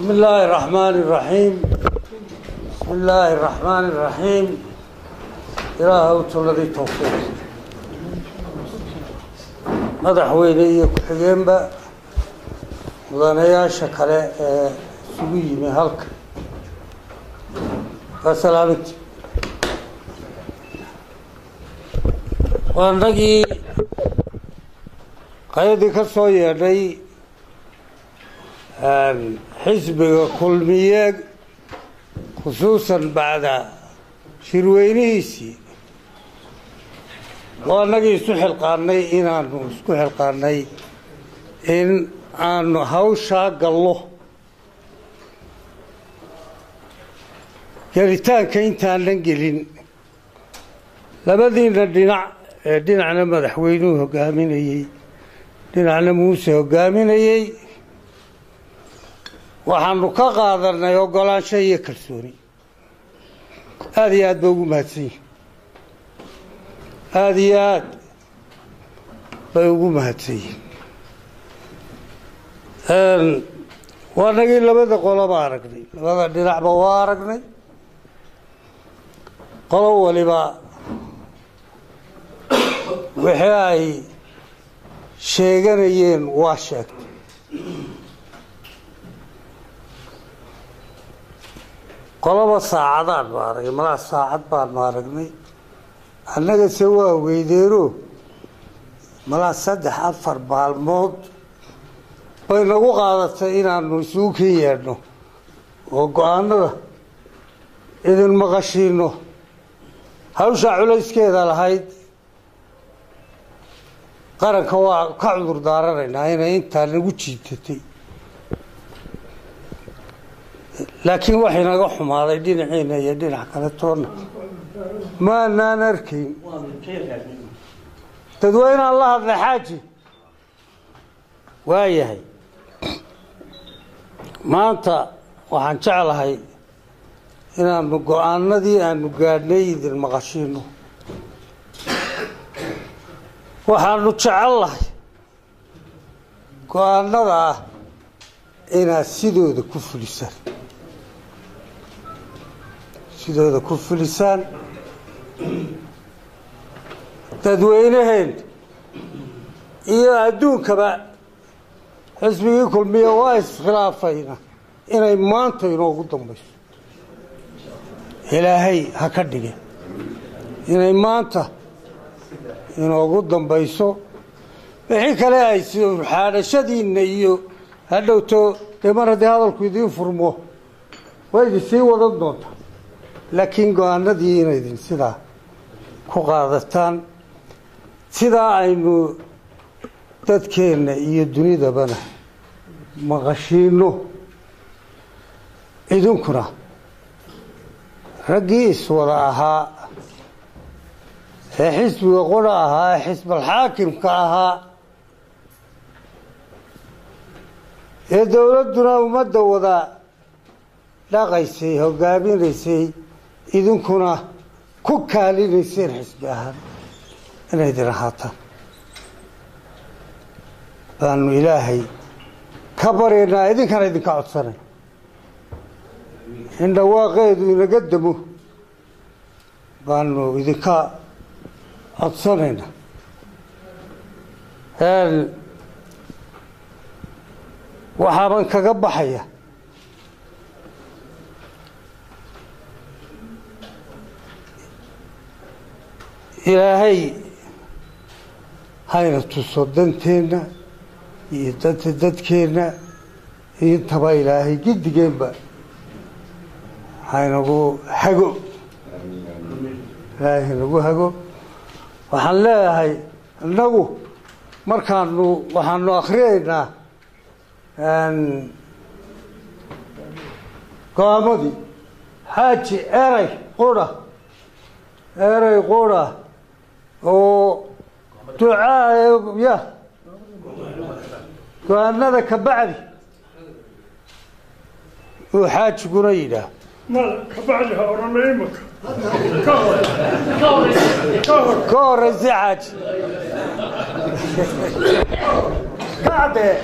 بسم الله الرحمن الرحيم بسم الله الرحمن الرحيم إلهي الذي توفيق madaxweyne ku xigeenba mudanayaasha kale ee isugu yimi halka salaamti waanagii qaydii ka soo yeedhay xisbiga kulmiye khusuusan bacda shirweynihiisii waanagii isu xilqaanay inaanu isku xilqaanay in aanu hawshaa gallo gelitaanka intaanan gelin labadiina dhinac ee dhinacna madaxweynuhu hogaaminayey dhinacna muuse hogaaminayey waxaanu ka qaadanay ogolaansho iyo kalsooni aada iyo aad ba ugu mahadsan yihin aada iyo aad bay ugu mahadsan yihin waanagii labada qoloba aragnay labada dhinacba waa aragnay qolo waliba wixii ay sheeganayeen waa sheegtay qoloba saacadaan ba aragnay malaa saacad baanu aragnay annaga se waa weydeeno malaa 3-4 maalmood bay nagu qaadatay inaanu isugu ken yeedhno oo go-aanada idin maqashiino hawshaa culayskeeda lahayd qaranka waa ka cudur daaranaynaa inay intaa nagu jiitatay laakiin waxay naga xumaaday dhinaciina iyo dhinac kale toonna maanaan arkayn dadweynaan la hadlay xaaji waayahay maanta waxaan jeclahay inaanu go-aanadii aanu gaadhnay idin maqashiino waxaanu jecellahay go-aanada ah inaad sidooda ku fulisaan dadweynaheen iyo adduunkaba xisbigii kulmiye waa iskhilaafayna inay maanta inoogu dambayso ilaahay ha ka dhige inay maanta inoogu dambayso wixii kale ay xaadhashadiinna iyo hadhowto dee mar haddii hadalku idiin furmo way idin sii wadan doontaa laakiin go-aanadii inaydin sidaa ku qaadataan sidaa aynu dadkeenna iyo dunidabana maqashiino idinkuna raggii iswada ahaa ee xisbiga qora ahaa ee xisbalxaakimka ahaa ee dowladduna ummadda wada dhaqaysay hogaaminaysay idinkuna ku kaalinayseen xisbi ahaan inaydin ahaataan baanu ilaahay ka baryaynaa idinkana idinka codsanay in dhawaaqeedu inaga damo baanu idinka codsanaynaa waxaaban kaga baxaya ilaahay hayna tuso danteenna iyo danta dadkeenna intaba ilaahay giddigeenba haynagu hago ilaahay haynagu hago waxaan leeyahay innagu waxaanu akhriyaynaa go-aamadii xaaji erey qura oo ducaa ya go-aanada ka bacdi uu xaajiguna yidhaah كبعدها ورميمك كور الزعج قاعدة